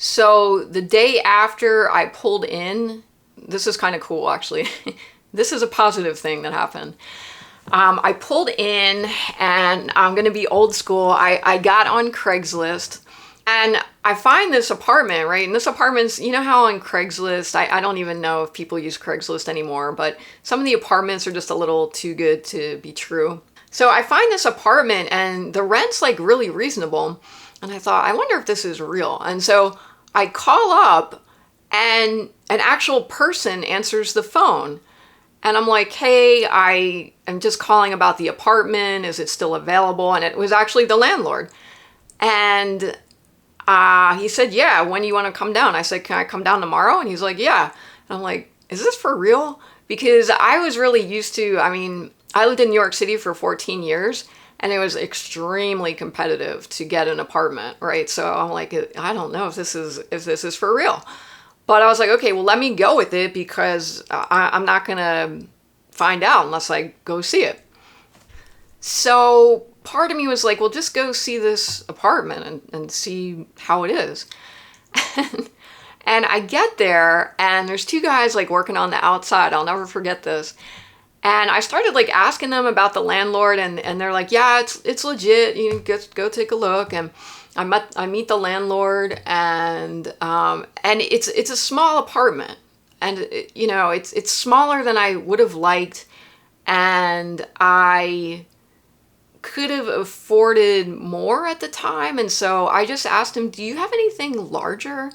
So the day after I pulled in, this is kind of cool actually. This is a positive thing that happened. I pulled in, and I'm gonna be old school. I got on Craigslist, and I find this apartment, right? And this apartment's, you know how on Craigslist, I don't even know if people use Craigslist anymore, but some of the apartments are just a little too good to be true. So I find this apartment, and the rent's like really reasonable. And I thought, I wonder if this is real. And so I call up, and an actual person answers the phone. And I'm like, hey, I am just calling about the apartment. Is it still available? And it was actually the landlord. And he said, yeah, when do you want to come down? I said, can I come down tomorrow? And he's like, yeah. And I'm like, is this for real? Because I was really used to, I mean, I lived in New York City for 14 years, and it was extremely competitive to get an apartment, right? So I'm like, I don't know if this is for real. But I was like, okay, well, let me go with it, because I'm not going to find out unless I go see it. So part of me was like, well, just go see this apartment and see how it is. And I get there, and there's two guys like working on the outside. I'll never forget this. And I started like asking them about the landlord, and they're like, yeah, it's legit. You can go take a look. And I meet the landlord, and it's a small apartment, and it's smaller than I would have liked, and I could have afforded more at the time. And so I just asked him, do you have anything larger? And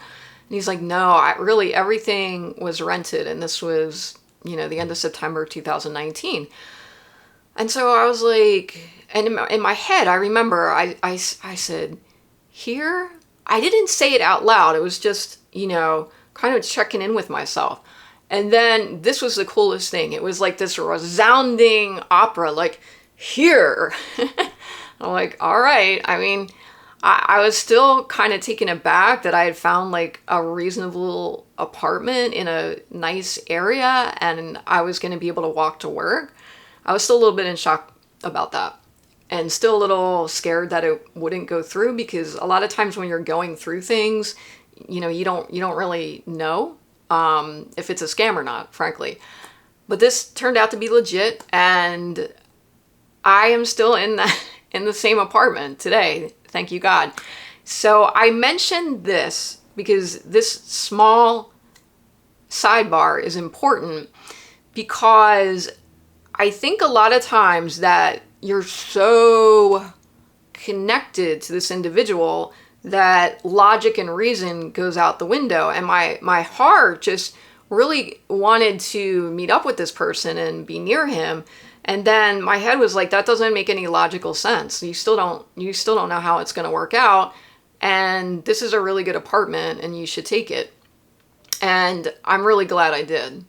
he's like, no, really everything was rented, and this was the end of September 2019. And so I was like, and in my head I remember I said, here? I didn't say it out loud. It was just, kind of checking in with myself. And then this was the coolest thing. It was like this resounding opera, like, here. I'm like, all right. I mean, I was still kind of taken aback that I had found like a reasonable apartment in a nice area, and I was going to be able to walk to work. I was still a little bit in shock about that, and still a little scared that it wouldn't go through, because a lot of times when you're going through things, you don't really know if it's a scam or not, frankly. But this turned out to be legit, and I am still in the same apartment today. Thank you, God. So I mentioned this because this small sidebar is important, because I think a lot of times that you're so connected to this individual that logic and reason goes out the window. And my heart just really wanted to meet up with this person and be near him. And then my head was like, that doesn't make any logical sense. You still don't know how it's going to work out. And this is a really good apartment, and you should take it. And I'm really glad I did.